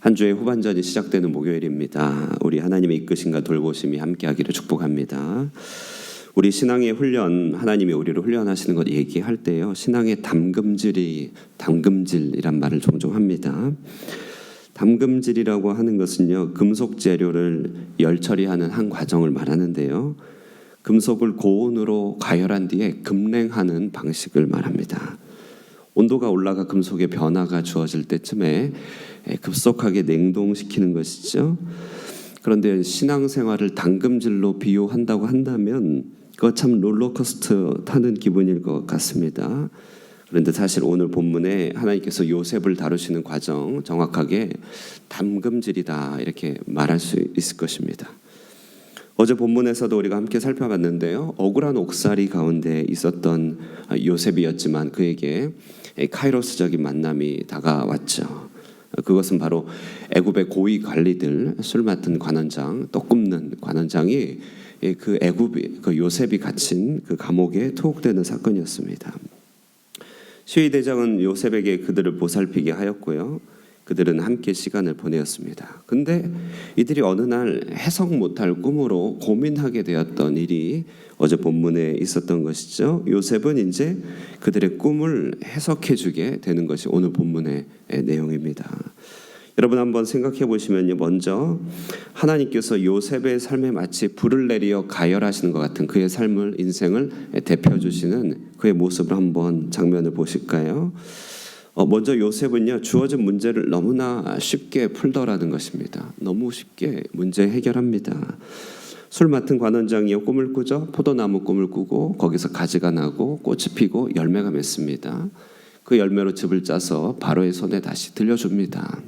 한 주의 후반전이 시작되는 목요일입니다. 우리 하나님의 이끄심과 돌보심이 함께하기를 축복합니다. 우리 신앙의 훈련, 하나님이 우리를 훈련하시는 것 얘기할 때요, 신앙의 담금질이란 말을 종종 합니다. 담금질이라고 하는 것은요, 금속 재료를 열 처리하는 한 과정을 말하는데요, 금속을 고온으로 가열한 뒤에 급냉하는 방식을 말합니다. 온도가 올라가 금속의 변화가 주어질 때쯤에 급속하게 냉동시키는 것이죠. 그런데 신앙생활을 담금질로 비유한다고 한다면 그거 참 롤러코스터 타는 기분일 것 같습니다. 그런데 사실 오늘 본문에 하나님께서 요셉을 다루시는 과정, 정확하게 담금질이다 이렇게 말할 수 있을 것입니다. 어제 본문에서도 우리가 함께 살펴봤는데요, 억울한 옥살이 가운데 있었던 요셉이었지만 그에게 카이로스적인 만남이 다가왔죠. 그것은 바로 애굽의 고위 관리들, 술 맡은 관원장, 떡 굽는 관원장이 그 요셉이 갇힌 그 감옥에 투옥되는 사건이었습니다. 시위대장은 요셉에게 그들을 보살피게 하였고요, 그들은 함께 시간을 보내었습니다. 근데 이들이 어느 날 해석 못할 꿈으로 고민하게 되었던 일이 어제 본문에 있었던 것이죠. 요셉은 이제 그들의 꿈을 해석해주게 되는 것이 오늘 본문의 내용입니다. 여러분 한번 생각해 보시면요, 먼저 하나님께서 요셉의 삶에 마치 불을 내리어 가열하시는 것 같은 그의 삶을, 인생을 대표해 주시는 그의 모습을 한번 장면을 보실까요? 먼저 요셉은요, 주어진 문제를 너무나 쉽게 풀더라는 것입니다. 너무 쉽게 문제 해결합니다. 술 맡은 관원장이요, 꿈을 꾸죠. 포도나무 꿈을 꾸고 거기서 가지가 나고 꽃이 피고 열매가 맺습니다. 그 열매로 즙을 짜서 바로의 손에 다시 들려줍니다.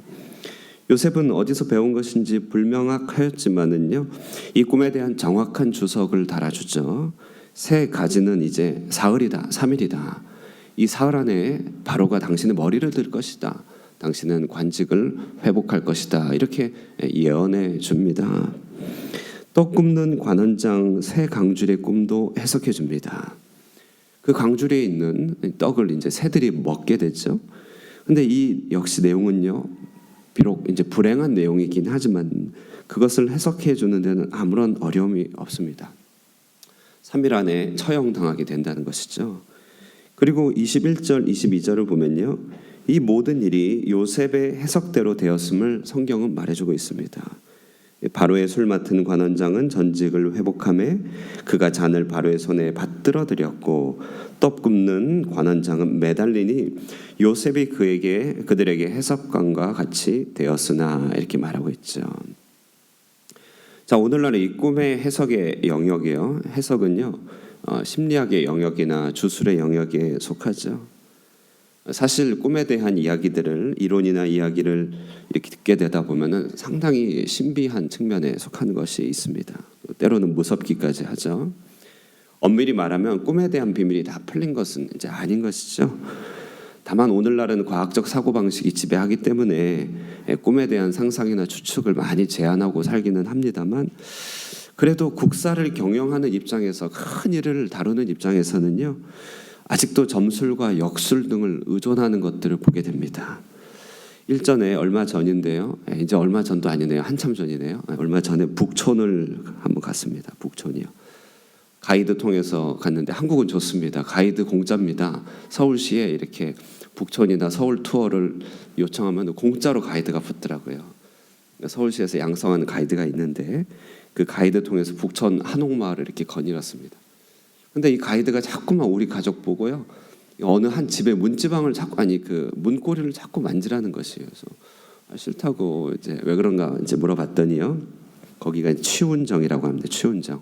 요셉은 어디서 배운 것인지 불명확하였지만은요, 이 꿈에 대한 정확한 주석을 달아주죠. 새 가지는 이제 사흘이다, 3일이다. 이 사흘 안에 바로가 당신의 머리를 들 것이다. 당신은 관직을 회복할 것이다. 이렇게 예언해 줍니다. 떡 굽는 관원장 새 강줄의 꿈도 해석해 줍니다. 그 강줄에 있는 떡을 이제 새들이 먹게 됐죠. 근데 이 역시 내용은요, 비록 이제 불행한 내용이긴 하지만 그것을 해석해 주는 데는 아무런 어려움이 없습니다. 3일 안에 처형당하게 된다는 것이죠. 그리고 21절, 22절을 보면요, 이 모든 일이 요셉의 해석대로 되었음을 성경은 말해주고 있습니다. 바로의 술 맡은 관원장은 전직을 회복하며 그가 잔을 바로의 손에 받들어 드렸고 떡 굽는 관원장은 매달리니 요셉이 그들에게 해석관과 같이 되었으나 이렇게 말하고 있죠. 자, 오늘날의 이 꿈의 해석의 영역이요, 해석은요, 심리학의 영역이나 주술의 영역에 속하죠. 사실 꿈에 대한 이야기들을, 이론이나 이야기를 이렇게 듣게 되다 보면은 상당히 신비한 측면에 속하는 것이 있습니다. 때로는 무섭기까지 하죠. 엄밀히 말하면 꿈에 대한 비밀이 다 풀린 것은 이제 아닌 것이죠. 다만 오늘날은 과학적 사고방식이 지배하기 때문에 꿈에 대한 상상이나 추측을 많이 제한하고 살기는 합니다만, 그래도 국사를 경영하는 입장에서, 큰 일을 다루는 입장에서는요, 아직도 점술과 역술 등을 의존하는 것들을 보게 됩니다. 일전에 얼마 전인데요, 이제 얼마 전도 아니네요, 한참 전이네요. 얼마 전에 북촌을 한번 갔습니다. 북촌이요. 가이드 통해서 갔는데 한국은 좋습니다. 가이드 공짜입니다. 서울시에 이렇게 북촌이나 서울 투어를 요청하면 공짜로 가이드가 붙더라고요. 서울시에서 양성하는 가이드가 있는데 그 가이드 통해서 북촌 한옥마을을 이렇게 거닐었습니다. 근데 이 가이드가 자꾸만 우리 가족 보고요, 어느 한 집의 문지방을 그 문고리를 자꾸 만지라는 것이에요. 그래서 싫다고 이제 왜 그런가 이제 물어봤더니요, 거기가 취운정이라고 합니다. 취운정.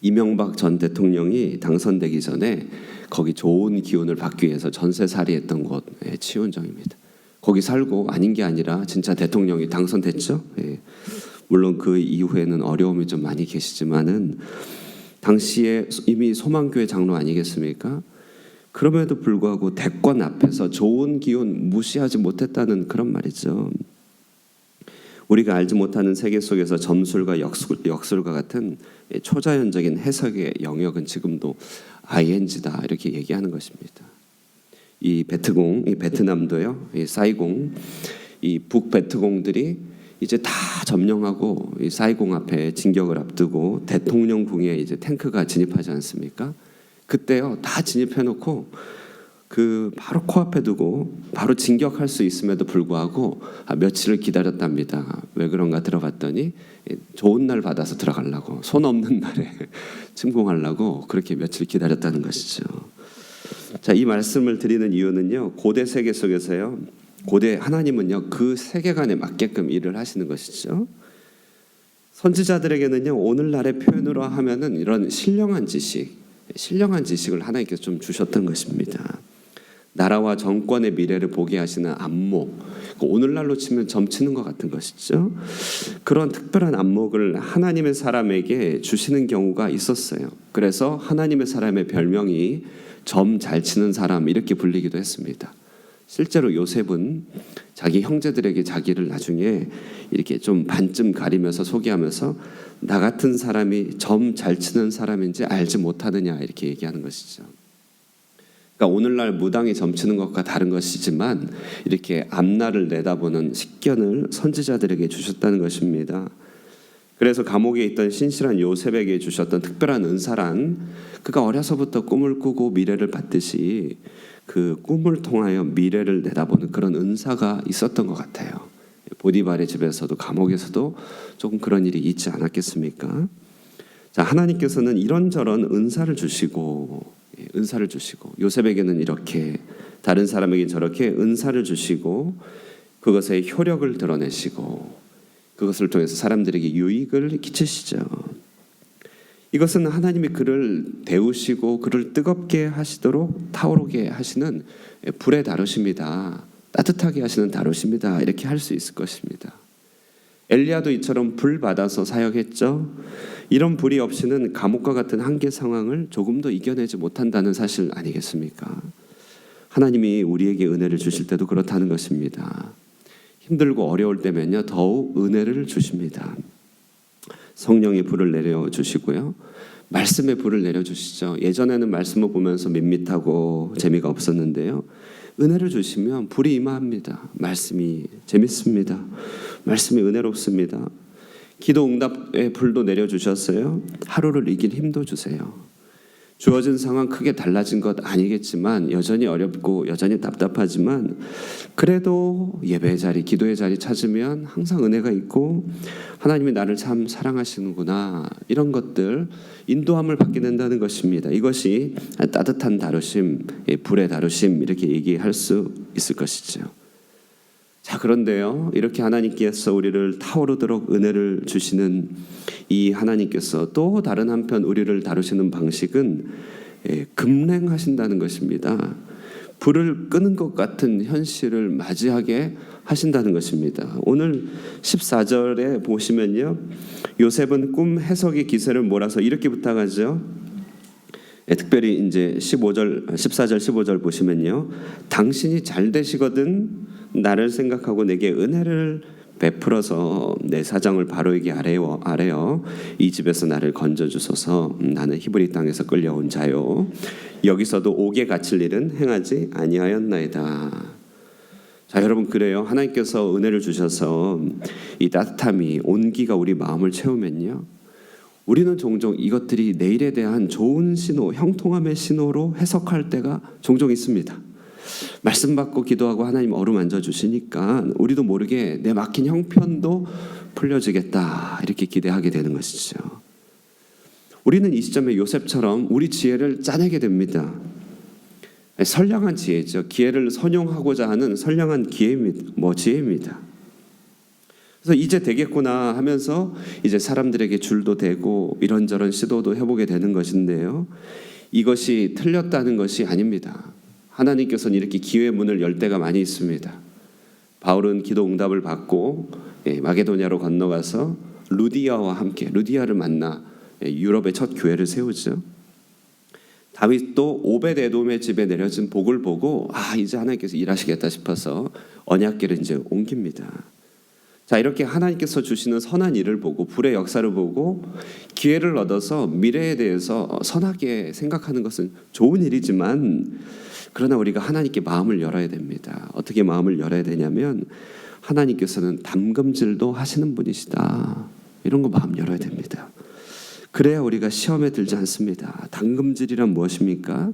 이명박 전 대통령이 당선되기 전에 거기 좋은 기운을 받기 위해서 전세살이했던 곳, 취운정입니다. 거기 살고 아닌 게 아니라 진짜 대통령이 당선됐죠. 물론 그 이후에는 어려움이 좀 많이 계시지만은 당시에 이미 소망교회 장로 아니겠습니까? 그럼에도 불구하고 대권 앞에서 좋은 기운 무시하지 못했다는 그런 말이죠. 우리가 알지 못하는 세계 속에서 점술과 역술과 같은 초자연적인 해석의 영역은 지금도 ING다 이렇게 얘기하는 것입니다. 이 베트남도요, 이 사이공, 이 북베트공들이 이제 다 점령하고 이 사이공 앞에 진격을 앞두고 대통령궁에 이제 탱크가 진입하지 않습니까? 그때요 다 진입해놓고 그 바로 코앞에 두고 바로 진격할 수 있음에도 불구하고 며칠을 기다렸답니다. 왜 그런가 들어봤더니 좋은 날 받아서 들어가려고, 손 없는 날에 침공하려고 그렇게 며칠 기다렸다는 것이죠. 자, 이 말씀을 드리는 이유는요, 고대 세계 속에서요, 고대 하나님은요 그 세계관에 맞게끔 일을 하시는 것이죠. 선지자들에게는요 오늘날의 표현으로 하면은 이런 신령한 지식을 하나님께서 좀 주셨던 것입니다. 나라와 정권의 미래를 보게 하시는 안목, 오늘날로 치면 점치는 것 같은 것이죠. 그런 특별한 안목을 하나님의 사람에게 주시는 경우가 있었어요. 그래서 하나님의 사람의 별명이 점 잘 치는 사람 이렇게 불리기도 했습니다. 실제로 요셉은 자기 형제들에게 자기를 나중에 이렇게 좀 반쯤 가리면서 소개하면서 나 같은 사람이 점 잘 치는 사람인지 알지 못하느냐 이렇게 얘기하는 것이죠. 그러니까 오늘날 무당이 점치는 것과 다른 것이지만 이렇게 앞날을 내다보는 식견을 선지자들에게 주셨다는 것입니다. 그래서 감옥에 있던 신실한 요셉에게 주셨던 특별한 은사란 그가 어려서부터 꿈을 꾸고 미래를 봤듯이 그 꿈을 통하여 미래를 내다보는 그런 은사가 있었던 것 같아요. 보디발의 집에서도 감옥에서도 조금 그런 일이 있지 않았겠습니까? 자, 하나님께서는 이런저런 은사를 주시고 요셉에게는 이렇게, 다른 사람에게 저렇게 은사를 주시고 그것의 효력을 드러내시고 그것을 통해서 사람들에게 유익을 끼치시죠. 이것은 하나님이 그를 데우시고 그를 뜨겁게 하시도록 타오르게 하시는 불의 다루심이다, 따뜻하게 하시는 다루심이다, 이렇게 할 수 있을 것입니다. 엘리야도 이처럼 불 받아서 사역했죠. 이런 불이 없이는 감옥과 같은 한계 상황을 조금도 이겨내지 못한다는 사실 아니겠습니까? 하나님이 우리에게 은혜를 주실 때도 그렇다는 것입니다. 힘들고 어려울 때면요 더욱 은혜를 주십니다. 성령의 불을 내려주시고요, 말씀의 불을 내려주시죠. 예전에는 말씀을 보면서 밋밋하고 재미가 없었는데요, 은혜를 주시면 불이 임합니다. 말씀이 재밌습니다. 말씀이 은혜롭습니다. 기도 응답의 불도 내려주셨어요. 하루를 이길 힘도 주세요. 주어진 상황 크게 달라진 것 아니겠지만 여전히 어렵고 여전히 답답하지만 그래도 예배의 자리, 기도의 자리 찾으면 항상 은혜가 있고 하나님이 나를 참 사랑하시는구나, 이런 것들 인도함을 받게 된다는 것입니다. 이것이 따뜻한 다루심, 불의 다루심, 이렇게 얘기할 수 있을 것이죠. 자, 그런데요, 이렇게 하나님께서 우리를 타오르도록 은혜를 주시는 이 하나님께서 또 다른 한편 우리를 다루시는 방식은 금랭하신다는 것입니다. 불을 끄는 것 같은 현실을 맞이하게 하신다는 것입니다. 오늘 14절에 보시면요, 요셉은 꿈 해석의 기세를 몰아서 이렇게 부탁하죠. 특별히 이제 14절 15절 보시면요, 당신이 잘 되시거든 나를 생각하고 내게 은혜를 베풀어서 내 사정을 바로에게 아뢰어 이 집에서 나를 건져주소서. 나는 히브리 땅에서 끌려온 자요, 여기서도 옥에 갇힐 일은 행하지 아니하였나이다. 자, 여러분, 그래요. 하나님께서 은혜를 주셔서 이 따뜻함이, 온기가 우리 마음을 채우면요, 우리는 종종 이것들이 내일에 대한 좋은 신호, 형통함의 신호로 해석할 때가 종종 있습니다. 말씀 받고 기도하고 하나님 어루만져 주시니까 우리도 모르게 내 막힌 형편도 풀려지겠다, 이렇게 기대하게 되는 것이죠. 우리는 이 시점에 요셉처럼 우리 지혜를 짜내게 됩니다. 선량한 지혜죠. 기회를 선용하고자 하는 선량한 지혜입니다. 그래서 이제 되겠구나 하면서 이제 사람들에게 줄도 대고 이런저런 시도도 해보게 되는 것인데요, 이것이 틀렸다는 것이 아닙니다. 하나님께서는 이렇게 기회의 문을 열 때가 많이 있습니다. 바울은 기도 응답을 받고 마게도냐로 건너가서 루디아와 함께, 루디아를 만나 유럽의 첫 교회를 세우죠. 다윗도 오벳에돔의 집에 내려진 복을 보고 이제 하나님께서 일하시겠다 싶어서 언약궤를 이제 옮깁니다. 자, 이렇게 하나님께서 주시는 선한 일을 보고 불의 역사를 보고 기회를 얻어서 미래에 대해서 선하게 생각하는 것은 좋은 일이지만, 그러나 우리가 하나님께 마음을 열어야 됩니다. 어떻게 마음을 열어야 되냐면, 하나님께서는 담금질도 하시는 분이시다. 이런 거 마음 열어야 됩니다. 그래야 우리가 시험에 들지 않습니다. 담금질이란 무엇입니까?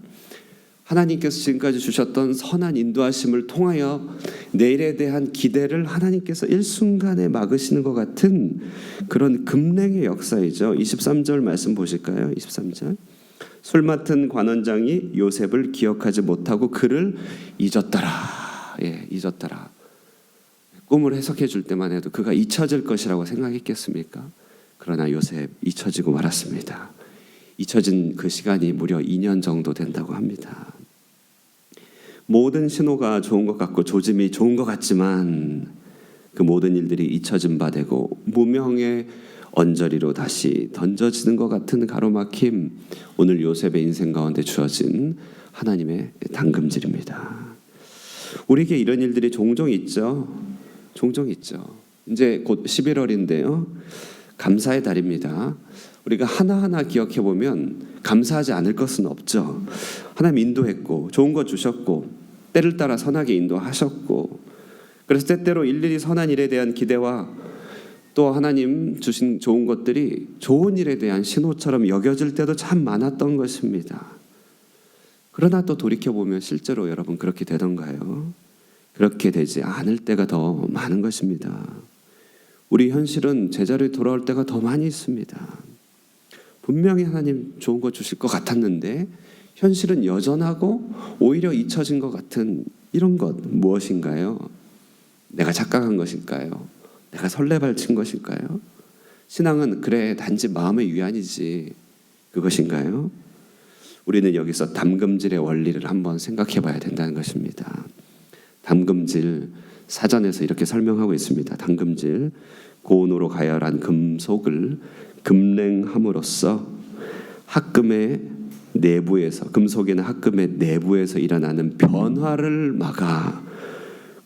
하나님께서 지금까지 주셨던 선한 인도하심을 통하여 내일에 대한 기대를 하나님께서 일순간에 막으시는 것 같은 그런 금냉의 역사이죠. 23절 말씀 보실까요? 23절. 술 맡은 관원장이 요셉을 기억하지 못하고 그를 잊었더라. 잊었더라. 꿈을 해석해 줄 때만 해도 그가 잊혀질 것이라고 생각했겠습니까? 그러나 요셉 잊혀지고 말았습니다. 잊혀진 그 시간이 무려 2년 정도 된다고 합니다. 모든 신호가 좋은 것 같고 조짐이 좋은 것 같지만 그 모든 일들이 잊혀진 바 되고 무명의 언저리로 다시 던져지는 것 같은 가로막힘, 오늘 요셉의 인생 가운데 주어진 하나님의 담금질입니다. 우리에게 이런 일들이 종종 있죠. 이제 곧 11월인데요. 감사의 달입니다. 우리가 하나하나 기억해 보면 감사하지 않을 것은 없죠. 하나님 인도했고 좋은 것 주셨고 때를 따라 선하게 인도하셨고, 그래서 때때로 일일이 선한 일에 대한 기대와 또 하나님 주신 좋은 것들이 좋은 일에 대한 신호처럼 여겨질 때도 참 많았던 것입니다. 그러나 또 돌이켜보면 실제로 여러분 그렇게 되던가요? 그렇게 되지 않을 때가 더 많은 것입니다. 우리 현실은 제자리에 돌아올 때가 더 많이 있습니다. 분명히 하나님 좋은 거 주실 것 같았는데 현실은 여전하고 오히려 잊혀진 것 같은 이런 것 무엇인가요? 내가 착각한 것일까요? 내가 설레발친 것일까요? 신앙은 그래 단지 마음의 위안이지 그것인가요? 우리는 여기서 담금질의 원리를 한번 생각해 봐야 된다는 것입니다. 담금질 사전에서 이렇게 설명하고 있습니다. 담금질, 고온으로 가열한 금속을 금냉함으로써 합금의 내부에서, 금속이나 합금의 내부에서 일어나는 변화를 막아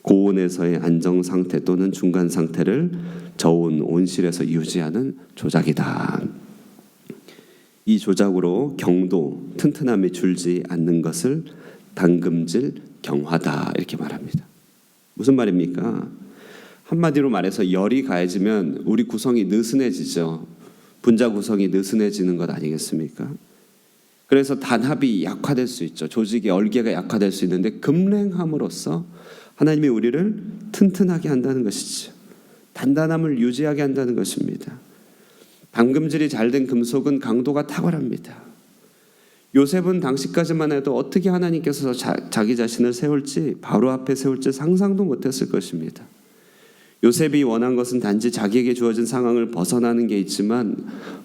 고온에서의 안정 상태 또는 중간 상태를 저온 온실에서 유지하는 조작이다. 이 조작으로 경도, 튼튼함이 줄지 않는 것을 담금질 경화다 이렇게 말합니다. 무슨 말입니까? 한마디로 말해서 열이 가해지면 우리 구성이 느슨해지죠. 분자 구성이 느슨해지는 것 아니겠습니까? 그래서 단합이 약화될 수 있죠. 조직의 얼개가 약화될 수 있는데 금냉함으로써 하나님이 우리를 튼튼하게 한다는 것이죠. 단단함을 유지하게 한다는 것입니다. 담금질이 잘된 금속은 강도가 탁월합니다. 요셉은 당시까지만 해도 어떻게 하나님께서 자기 자신을 세울지, 바로 앞에 세울지 상상도 못했을 것입니다. 요셉이 원한 것은 단지 자기에게 주어진 상황을 벗어나는 게 있지만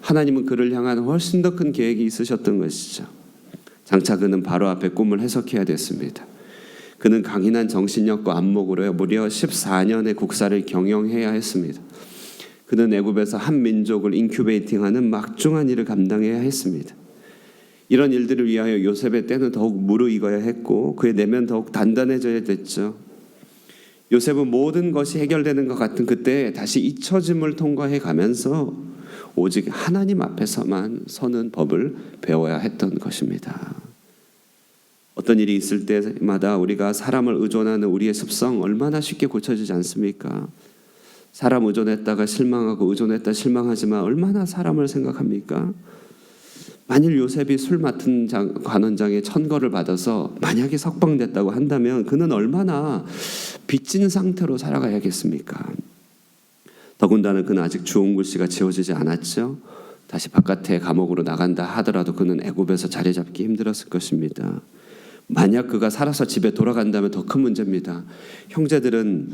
하나님은 그를 향한 훨씬 더 큰 계획이 있으셨던 것이죠. 장차 그는 바로 앞에 꿈을 해석해야 됐습니다. 그는 강인한 정신력과 안목으로 무려 14년의 국사를 경영해야 했습니다. 그는 애굽에서 한 민족을 인큐베이팅하는 막중한 일을 감당해야 했습니다. 이런 일들을 위하여 요셉의 때는 더욱 무르익어야 했고 그의 내면 더욱 단단해져야 됐죠. 요셉은 모든 것이 해결되는 것 같은 그때 다시 잊혀짐을 통과해 가면서 오직 하나님 앞에서만 서는 법을 배워야 했던 것입니다. 어떤 일이 있을 때마다 우리가 사람을 의존하는 우리의 습성 얼마나 쉽게 고쳐지지 않습니까? 사람 의존했다가 실망하고 의존했다 실망하지만 얼마나 사람을 생각합니까? 만일 요셉이 술 맡은 관원장의 천거를 받아서 만약에 석방됐다고 한다면 그는 얼마나 빚진 상태로 살아가야겠습니까? 더군다나 그는 아직 주홍글씨가 지워지지 않았죠. 다시 바깥에 감옥으로 나간다 하더라도 그는 애굽에서 자리 잡기 힘들었을 것입니다. 만약 그가 살아서 집에 돌아간다면 더 큰 문제입니다. 형제들은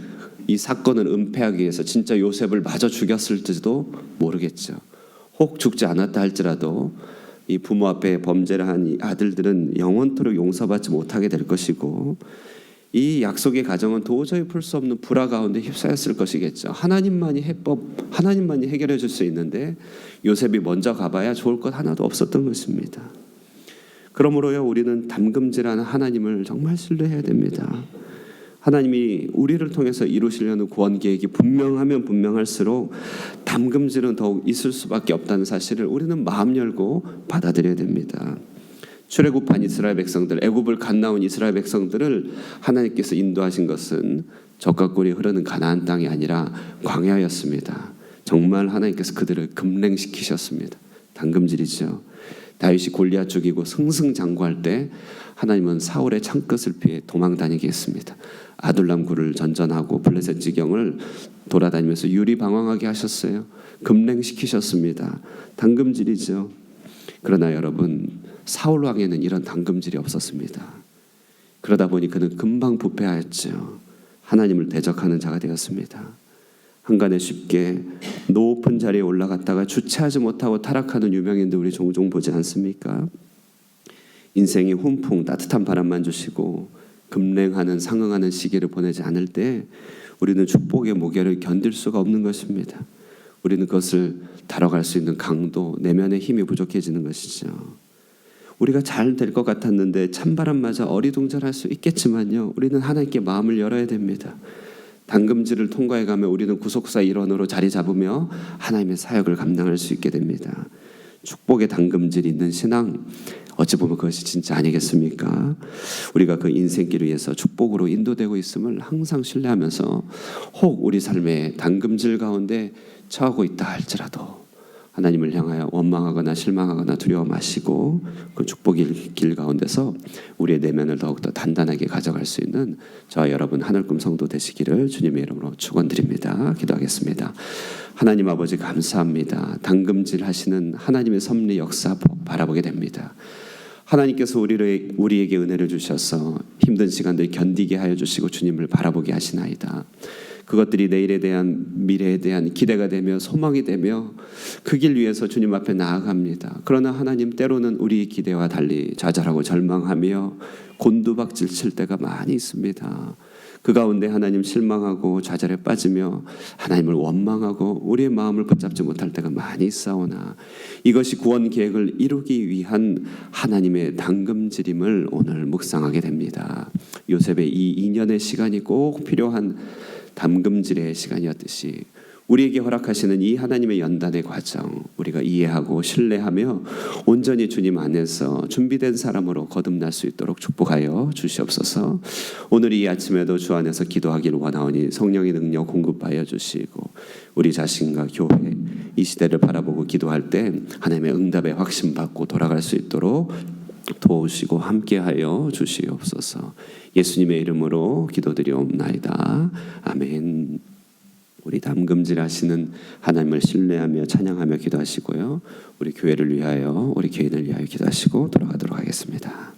이 사건을 은폐하기 위해서 진짜 요셉을 마저 죽였을지도 모르겠죠. 혹 죽지 않았다 할지라도 이 부모 앞에 범죄를 한 이 아들들은 영원토록 용서받지 못하게 될 것이고 이 약속의 가정은 도저히 풀 수 없는 불화 가운데 휩싸였을 것이겠죠. 하나님만이 해결해 줄 수 있는데 요셉이 먼저 가봐야 좋을 것 하나도 없었던 것입니다. 그러므로요 우리는 담금질하는 하나님을 정말 신뢰해야 됩니다. 하나님이 우리를 통해서 이루시려는 구원 계획이 분명하면 분명할수록 담금질은 더욱 있을 수밖에 없다는 사실을 우리는 마음 열고 받아들여야 됩니다. 출애굽한 이스라엘 백성들, 애굽을 갓 나온 이스라엘 백성들을 하나님께서 인도하신 것은 젖과 꿀이 흐르는 가나안 땅이 아니라 광야였습니다. 정말 하나님께서 그들을 급냉시키셨습니다. 당금질이죠. 다윗이 골리앗 죽이고 승승장구할 때 하나님은 사울의 창끝을 피해 도망다니게 했습니다. 아둘람 굴을 전전하고 블레셋 지경을 돌아다니면서 유리방황하게 하셨어요. 급냉시키셨습니다. 당금질이죠. 그러나 여러분, 사울 왕에는 이런 당금질이 없었습니다. 그러다 보니 그는 금방 부패하였죠. 하나님을 대적하는 자가 되었습니다. 한간에 쉽게 높은 자리에 올라갔다가 주체하지 못하고 타락하는 유명인들 우리 종종 보지 않습니까? 인생이 훈풍 따뜻한 바람만 주시고 급냉하는 상응하는 시기를 보내지 않을 때 우리는 축복의 무게를 견딜 수가 없는 것입니다. 우리는 그것을 다뤄갈 수 있는 강도, 내면의 힘이 부족해지는 것이죠. 우리가 잘 될 것 같았는데 찬바람마저 어리둥절할 수 있겠지만요, 우리는 하나님께 마음을 열어야 됩니다. 당금질을 통과해가며 우리는 구속사 일원으로 자리 잡으며 하나님의 사역을 감당할 수 있게 됩니다. 축복의 당금질이 있는 신앙, 어찌 보면 그것이 진짜 아니겠습니까? 우리가 그 인생길 위해서 축복으로 인도되고 있음을 항상 신뢰하면서 혹 우리 삶의 당금질 가운데 처하고 있다 할지라도 하나님을 향하여 원망하거나 실망하거나 두려워 마시고 그 축복의 길 가운데서 우리의 내면을 더욱더 단단하게 가져갈 수 있는 저와 여러분 하늘꿈 성도 되시기를 주님의 이름으로 축원드립니다. 기도하겠습니다. 하나님 아버지 감사합니다. 당금질 하시는 하나님의 섭리 역사 바라보게 됩니다. 하나님께서 우리에게 은혜를 주셔서 힘든 시간들 견디게 하여 주시고 주님을 바라보게 하시나이다. 그것들이 내일에 대한 미래에 대한 기대가 되며 소망이 되며 그 길 위해서 주님 앞에 나아갑니다. 그러나 하나님 때로는 우리의 기대와 달리 좌절하고 절망하며 곤두박질 칠 때가 많이 있습니다. 그 가운데 하나님 실망하고 좌절에 빠지며 하나님을 원망하고 우리의 마음을 붙잡지 못할 때가 많이 있사오나 이것이 구원 계획을 이루기 위한 하나님의 당금질임을 오늘 묵상하게 됩니다. 요셉의 이 2년의 시간이 꼭 필요한 담금질의 시간이었듯이 우리에게 허락하시는 이 하나님의 연단의 과정 우리가 이해하고 신뢰하며 온전히 주님 안에서 준비된 사람으로 거듭날 수 있도록 축복하여 주시옵소서. 오늘 이 아침에도 주 안에서 기도하기를 원하오니 성령의 능력 공급하여 주시고 우리 자신과 교회 이 시대를 바라보고 기도할 때 하나님의 응답에 확신받고 돌아갈 수 있도록 도우시고 함께하여 주시옵소서. 예수님의 이름으로 기도드리옵나이다. 아멘. 우리 담금질 하시는 하나님을 신뢰하며 찬양하며 기도하시고요. 우리 교회를 위하여 우리 개인을 위하여 기도하시고 돌아가도록 하겠습니다.